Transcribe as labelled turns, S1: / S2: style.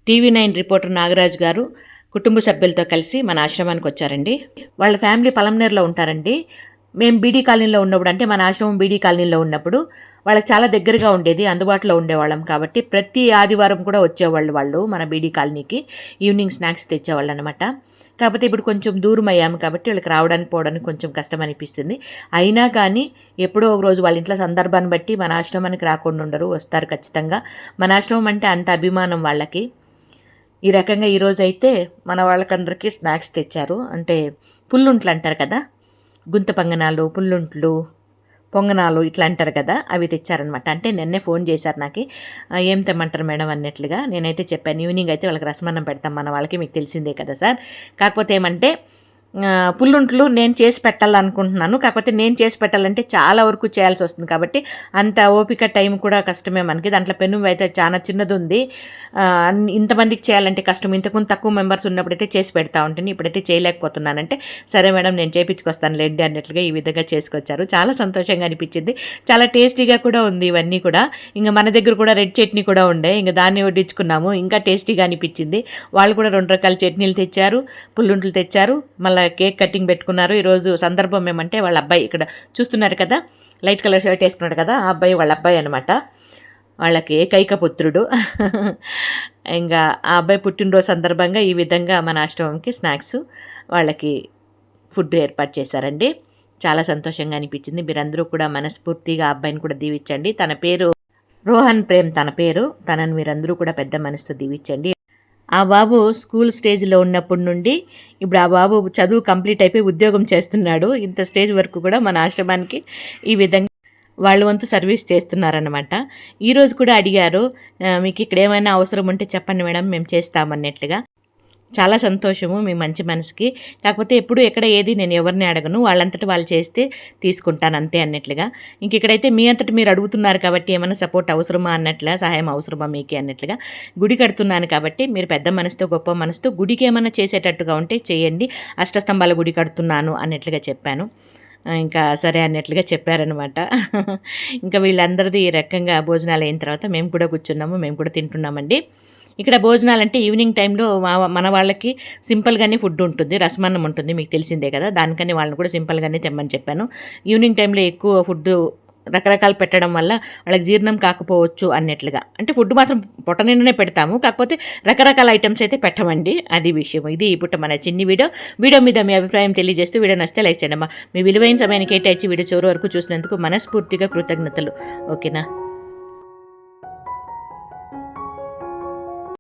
S1: TV9 reporter Nagaraju గారు కుటుంబ సభ్యులతో కలిసి మన ఆశ్రమానికి వచ్చారండి. వాళ్ళ ఫ్యామిలీ పలమనేరులో ఉంటారండి. మేము బీడీ కాలనీలో ఉన్నప్పుడు, అంటే మన ఆశ్రమం బీడీ కాలనీలో ఉన్నప్పుడు వాళ్ళకి చాలా దగ్గరగా ఉండేది, అందుబాటులో ఉండేవాళ్ళం. కాబట్టి ప్రతి ఆదివారం కూడా వచ్చేవాళ్ళు వాళ్ళు మన బీడీ కాలనీకి. ఈవినింగ్ స్నాక్స్ తెచ్చేవాళ్ళు అనమాట. కాకపోతే ఇప్పుడు కొంచెం దూరం అయ్యాము కాబట్టి వాళ్ళకి రావడానికి పోవడానికి కొంచెం కష్టం అనిపిస్తుంది. అయినా కానీ ఎప్పుడో ఒక రోజు వాళ్ళ ఇంట్లో సందర్భాన్ని బట్టి మన ఆశ్రమానికి రాకుండా ఉండరు, వస్తారు ఖచ్చితంగా. మన ఆశ్రమం అంటే అంత అభిమానం వాళ్ళకి. ఈ రకంగా ఈరోజైతే మన వాళ్ళకందరికీ స్నాక్స్ తెచ్చారు. అంటే పుల్లుంట్లు అంటారు కదా, గుంత పొంగనాలు, పుల్లుంట్లు, పొంగనాలు ఇట్లా అంటారు కదా, అవి తెచ్చారనమాట. అంటే నిన్నే ఫోన్ చేశారు నాకు, ఏం తెమ్మంటారు మేడం అన్నట్లుగా. నేనైతే చెప్పాను, ఈవినింగ్ అయితే వాళ్ళకి రసమన్నం పెడతాం మన వాళ్ళకి, మీకు తెలిసిందే కదా సార్. కాకపోతే ఏమంటే పుల్లుంట్లు నేను చేసి పెట్టాలనుకుంటున్నాను. కాకపోతే నేను చేసి పెట్టాలంటే చాలా వరకు చేయాల్సి వస్తుంది కాబట్టి అంత ఓపిక టైం కూడా కష్టమే మనకి. దాంట్లో పెను అయితే చాలా చిన్నది ఉంది, ఇంతమందికి చేయాలంటే కష్టం. ఇంతకుముందు తక్కువ మెంబర్స్ ఉన్నప్పుడైతే చేసి పెడతా ఉంటాను, ఇప్పుడైతే చేయలేకపోతున్నానంటే సరే మేడం నేను చేయించుకొస్తాను లేండి అన్నట్లుగా ఈ విధంగా చేసుకొచ్చారు. చాలా సంతోషంగా అనిపించింది, చాలా టేస్టీగా కూడా ఉంది ఇవన్నీ కూడా. ఇంకా మన దగ్గర కూడా రెడ్ చట్నీ కూడా ఉండే, ఇంకా దాన్ని వడ్డించుకున్నాము, ఇంకా టేస్టీగా అనిపించింది. వాళ్ళు కూడా 2 రకాల చట్నీలు తెచ్చారు, పుల్లుంట్లు తెచ్చారు, మళ్ళీ కేక్ కటింగ్ పెట్టుకున్నారు. ఈరోజు సందర్భం ఏమంటే వాళ్ళ అబ్బాయి, ఇక్కడ చూస్తున్నారు కదా లైట్ కలర్ షర్ట్ వేసుకున్నాడు కదా, ఆ అబ్బాయి వాళ్ళ అబ్బాయి అనమాట. వాళ్ళకి ఏకైక పుత్రుడు. ఇంకా ఆ అబ్బాయి పుట్టినరోజు సందర్భంగా ఈ విధంగా మన ఆశ్రమంకి స్నాక్స్ వాళ్ళకి ఫుడ్ ఏర్పాటు చేశారండి. చాలా సంతోషంగా అనిపించింది. మీరందరూ కూడా మనస్ఫూర్తిగా ఆ అబ్బాయిని కూడా దీవించండి. తన పేరు రోహన్ ప్రేమ్, తన పేరు. తనను మీరందరూ కూడా పెద్ద మనసుతో దీవించండి. ఆ బాబు స్కూల్ స్టేజ్లో ఉన్నప్పటి నుండి ఇప్పుడు ఆ బాబు చదువు కంప్లీట్ అయిపోయి ఉద్యోగం చేస్తున్నాడు. ఇంత స్టేజ్ వరకు కూడా మన ఆశ్రమానికి ఈ విధంగా వాళ్ళ వంతు సర్వీస్ చేస్తున్నారనమాట. ఈరోజు కూడా అడిగారు, మీకు ఇక్కడ ఏమైనా అవసరం ఉంటే చెప్పండి మేడం, మేము చేస్తామన్నట్లుగా. చాలా సంతోషము మీ మంచి మనసుకి. కాకపోతే ఎప్పుడు ఎక్కడ ఏది నేను ఎవరిని అడగను, వాళ్ళంతటి వాళ్ళు చేస్తే తీసుకుంటాను అంతే అన్నట్లుగా. ఇంక ఇక్కడైతే మీ అంతటి మీరు అడుగుతున్నారు కాబట్టి ఏమైనా సపోర్ట్ అవసరమా అన్నట్లుగా, సహాయం అవసరమా మీకే అన్నట్లుగా. గుడి కడుతున్నాను కాబట్టి మీరు పెద్ద మనసుతో గొప్ప మనసుతో గుడికి ఏమైనా చేసేటట్టుగా ఉంటే చేయండి. అష్టస్తంభాల గుడి కడుతున్నాను అన్నట్లుగా చెప్పాను. ఇంకా సరే అన్నట్లుగా చెప్పారనమాట. ఇంకా వీళ్ళందరిది ఈ రకంగా భోజనాలు అయిన తర్వాత మేము కూడా కూర్చున్నాము, మేము కూడా తింటున్నామండి. ఇక్కడ భోజనాలు అంటే ఈవినింగ్ టైంలో మన వాళ్ళకి సింపుల్గానే ఫుడ్ ఉంటుంది, రసమన్నం ఉంటుంది, మీకు తెలిసిందే కదా. దానికని వాళ్ళని కూడా సింపుల్గానే తెమ్మని చెప్పాను. ఈవినింగ్ టైంలో ఎక్కువ ఫుడ్ రకరకాలు పెట్టడం వల్ల వాళ్ళకి జీర్ణం కాకపోవచ్చు అన్నట్లుగా. అంటే ఫుడ్ మాత్రం పొట్ట నిండానే పెడతాము, కాకపోతే రకరకాల ఐటమ్స్ అయితే పెట్టమండి, అది విషయం. ఇది ఇప్పుడు మన చిన్ని వీడియో మీద మీ అభిప్రాయం తెలియజేస్తూ వీడియో నచ్చితే లైక్ చేయండి. మీ విలువైన సమయాన్ని కేటాయించి వీడియో చివరి వరకు చూసినందుకు మనస్ఫూర్తిగా కృతజ్ఞతలు. ఓకేనా.